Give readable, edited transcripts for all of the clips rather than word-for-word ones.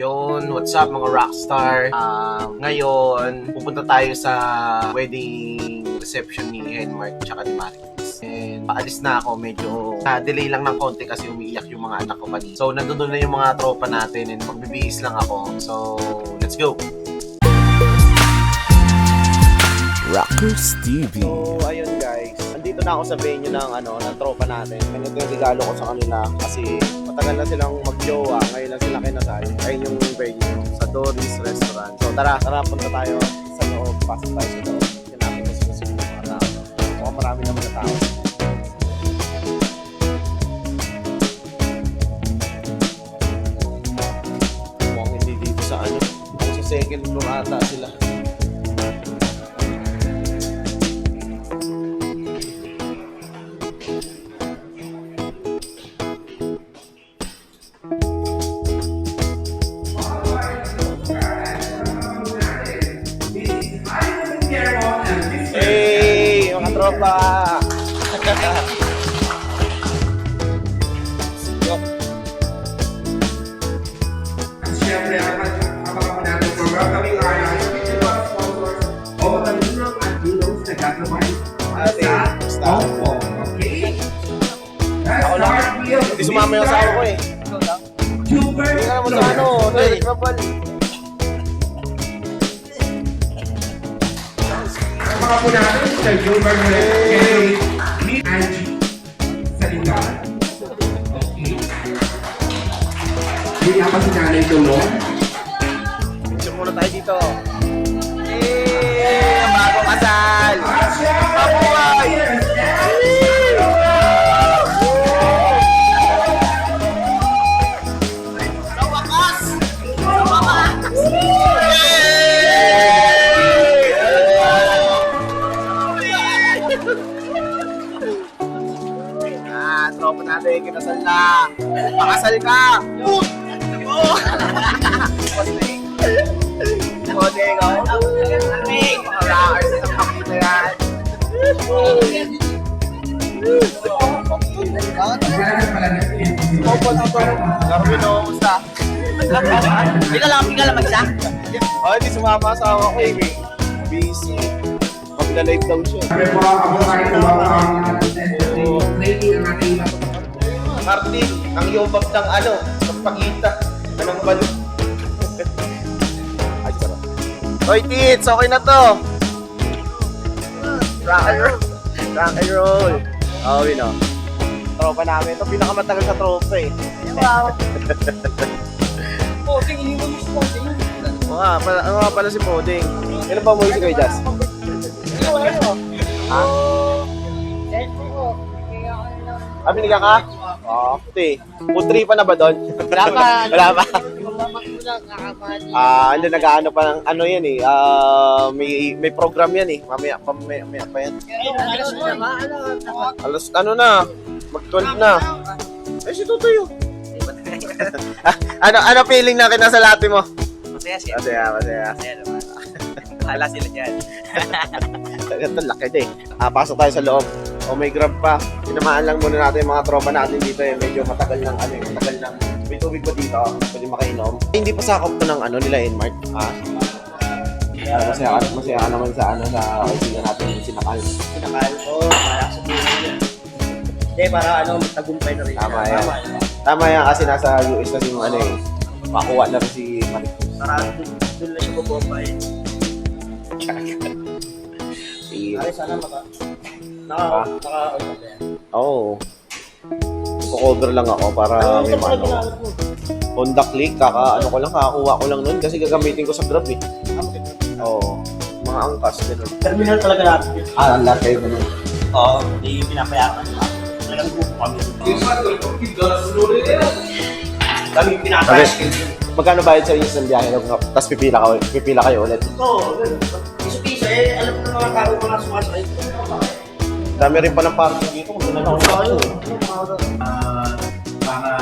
Yun, what's up mga rockstar? Ngayon, pupunta tayo sa wedding reception ni Henmark tsaka ni Maricris. And paalis na ako, medyo delay lang ng konti kasi umiiyak yung mga anak ko kanina. So, nandun na yung mga tropa natin and magbibihis lang ako. So, let's go! Rockers TV. So, ayun guys. Andito na ako sa venue ng tropa natin. Ganito yung regalo ko sa kanila kasi matagal na silang mag-jowa. Ngayon lang sila kinasal. Ayun yung venue sa Doris Restaurant. So, tara, punta tayo sa loob. Pasok tayo sa loob. Yan natin yung susunod ng mga tao. Mukhang marami naman na tao. Mukhang hindi dito sa sa second floor ata sila. Hey, mga tropa! Siyempre, kapag natin program kami ay sponsors o matalunong at tulong sa gagawin sa Opo. Okay? Ako lang. Hindi sumama yung asawa ko eh. Super! Hindi ka naman sa nagkabal. Mga po natin sa Gilbert Kennedy ni Angie sa linggaran. Okay? Hindi pa si Nanay Tulong. Picture muna tayo dito. Hey! Bago kasal! Mabuhay! Sa wakas! Sa wakas! Tropa natin, kinasal na. Pakasal ka! Kodeng, Pakalakas sa kapit na yan. Darwin, kumusta? Bigla lang mag-isa. Oh, hindi sumama sa asawa ko eh. Busy. Magla-live daw siya. Sabi po, ako tayo tumawag training ang ating Martin, ang yobab ng pagpakita. Anong balo? Ay, sarap. Hoy, tits! Okay na to! Rock and roll! Rock and roll! Oh, yun o. Tropa namin. Ito pinakamatagal sa tropa eh. Wow. Poding, iniwan mo si Poding. Ano nga pala si Poding? Ilan pa mo si Kuya Jazz? Ha? Binigyan ka? Okay. Putri pa na ba doon? Wala pa. Wala pa? Kakapani. Hindi nag-ano pa ng yan eh. May program yan eh. Mamaya pa yan. Alas na? Mag-12 na. Eh si Tutoy yun. Ano feeling na kinasalati mo? Masaya siya. Masaya. Masaya naman. Hala sila dyan. Ito laki din. Pasok tayo sa loob. O may grab pa. Tinamaan lang muna natin yung mga tropa natin dito eh. Medyo matagal ng may tubig pa dito. Pwede makainom. Hindi pa sakop to ng nila Henmark. Masaya ka naman sa opisina natin yung sinakal. Sinakal ko. Para sa buhay. Hindi, para tagumpay na rin. Tama yan kasi nasa US na yung makuha na rin si Maricris. Para doon na siya mabuhay. Ay, sana naka-on yan. Oo. Cover lang ako para may Honda Click, kakakuha ko lang nun kasi gagamitin ko sa Grab eh. Oo. Mga angkas, gano'n. Terminal talaga natin. Ang lahat kayo gano'n. Oo, hindi yung pinapayakan. Talagang buko kami. Kami yung pinapayakan. Magkano bayad sa isang biyahe? Tapos pipila kayo ulit. Oo, piso-piso alam mo na mga tao mga sumasakay. Dami rin pa ng parking dito kung doon na ako sa para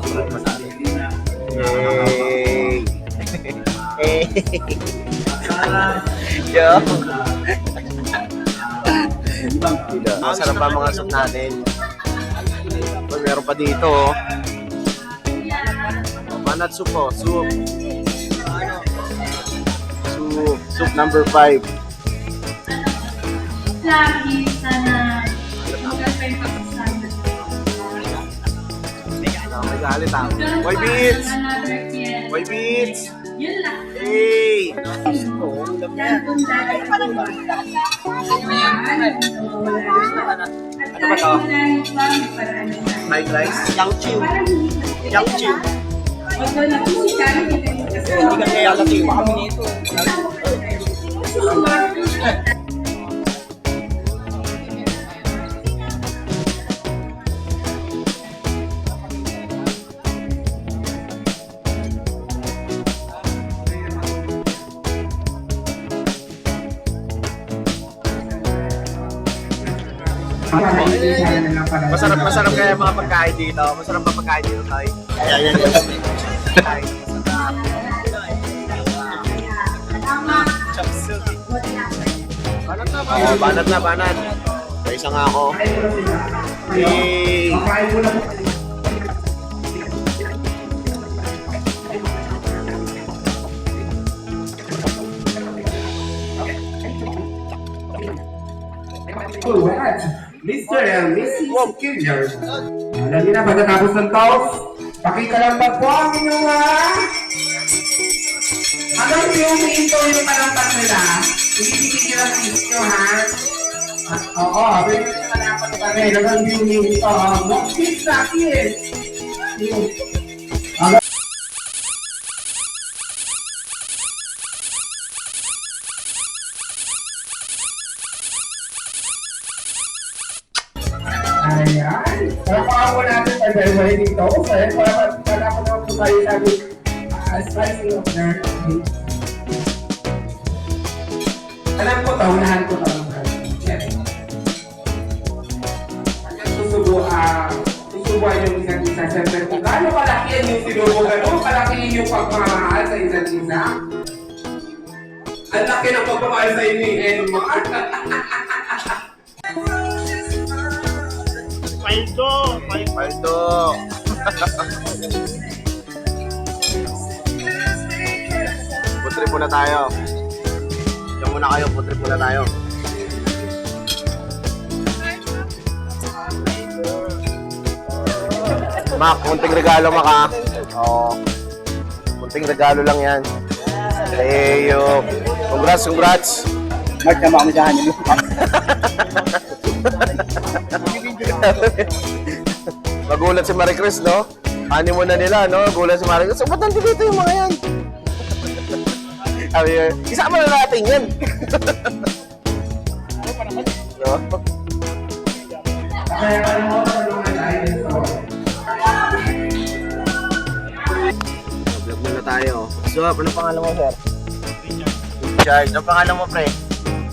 sulat masabi na Yo. Masarap pa mga soup natin. Meron pa dito. Banat soup po. Soup. Soup number 5. Lagi sana tumagal pa yung pag-usapan. May galit ah. Boy Beats! Boy Beats! Yun lang. Hey! Yan kung dahil ako ba? Ano ba to? Fried rice? Yang Chiu. Yang Chiu. Although napusikan, Hindi ka kaya lang yung kami nito. Masarap kaya mga pagkain dito. Masarap pa pagkain dito tayo. Ayan. Banat. May isa nga ako. Hey! Pakain mo na po. Alright, Mr. and Mrs. Killer. Lagi na pagkatapos ng toast, pakikalambag po ang inyong hanggang yung hinto yung kalambag nila. Ibibigay nyo lang dito, ha? Oo, pwede nyo kalambag pa rin. Hanggang yung hinto. Mokit sa akin. Ayan. Para mo natin sa delivery dito. Para malaman naman po tayo sabi spicy opener. Alam ko to, unahan ko to. Susubuan yung isa't isa. Siyempre, kung gaano kalaki yan yung sinubukan mo, kalaki yung pagmamahal sa isa't isa. Ang laki ng pagmamahal sa inyo ni Edmar. Paldo! Putrip muna tayo. Diyan muna kayo, putrip muna tayo. Mac, kunting regalo Mac. Oo. Kunting regalo lang yan. Leyo. Congrats. Mark, sama kami dyan. Magulat si Marie Chris, no? Ani mo na nila, no? Gulat si Marie Chris. So, ba't nandito dito yung mga yan? Sabi niya, isama na natin yan. No? Kaya ano mo, tulungan tayo dito. Vlog muna tayo. So, ano pangalan mo, sir? Richard. Ano pangalan mo, pre?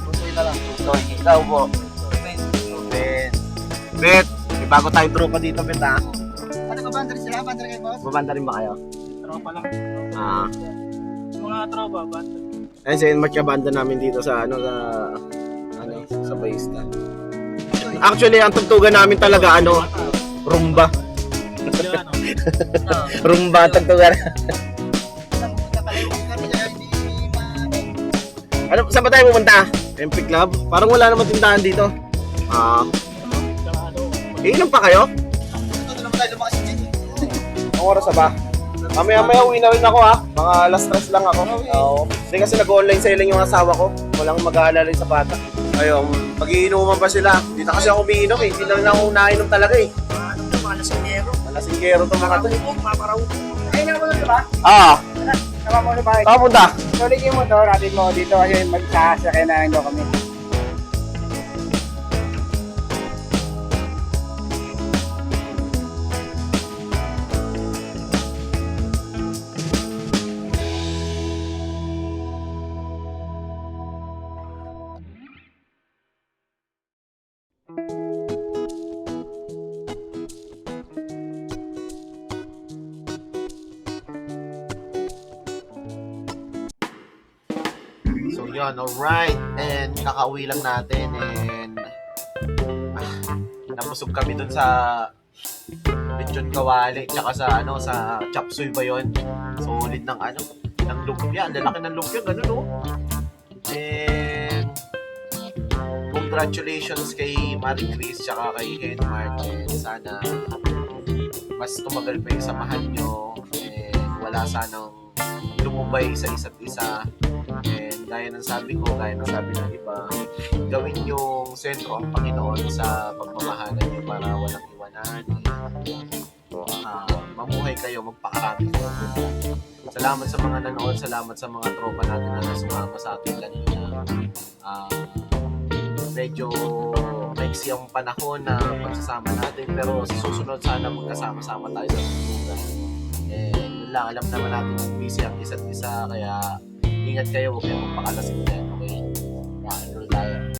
Tutoy na lang. Tutoy. Ikaw po. Bet. Bet. May bago tayong tropa dito, Bet, ha? Ano ka ba? Andres sila? Bandar kayo, boss? Babanda rin ba kayo? Tropa lang. Ah. Mga tropa, bandar. Ayun, sa inmat ka banda namin dito sa, sa Baista. Actually, ang tugtugan namin talaga, rumba. Rumba ang tugtugan. Ano, saan ba tayo pumunta? MP Club? Parang wala naman tindahan dito. Inom pa kayo? Ang oras na ba? Mamaya uwi na rin ako ha. Mga last stress lang ako. Oo. Hindi kasi nag-online selling yung asawa ko. Walang mag-aalala sa bata. Ayun, pag-iinuman pa sila. Dito kasi ako umiinom eh. Hindi lang ako nainom talaga eh. Mga lasingero. Malasinggero to mga to. Maparaw. Ay, nga mo na ba? Sama mo na ba? Saan punta? Tuloy yung motor, atin mo dito kasi magsasakay na lang kami. So yun, alright. And kakauwi lang natin and napusog kami dun sa lechon kawali, tsaka sa ano, sa chop suey ba yun? Solid ng ano, ng lumpia. Ang lalaki ng lumpia, ganun no? And congratulations kay Marie Chris tsaka kay Henmart. And sana mas tumagal pa yung samahan nyo. And wala sanang lumubay sa isa't isa. And gaya ng sabi ko, gaya ng sabi ng iba, gawin yung sentro ang Panginoon sa pagmamahalan nyo para walang iwanan. Mamuhay kayo, magpakarami kayo. Salamat sa mga nanood, salamat sa mga tropa natin na sumama sa ating kanina. Medyo maiksi ang panahon na pagsasama natin, pero sa susunod sana magkasama-sama tayo sa susunod. Yun lang, alam naman natin busy ang isa't isa, kaya ingat kayo, huwag kayong magpakalasing din.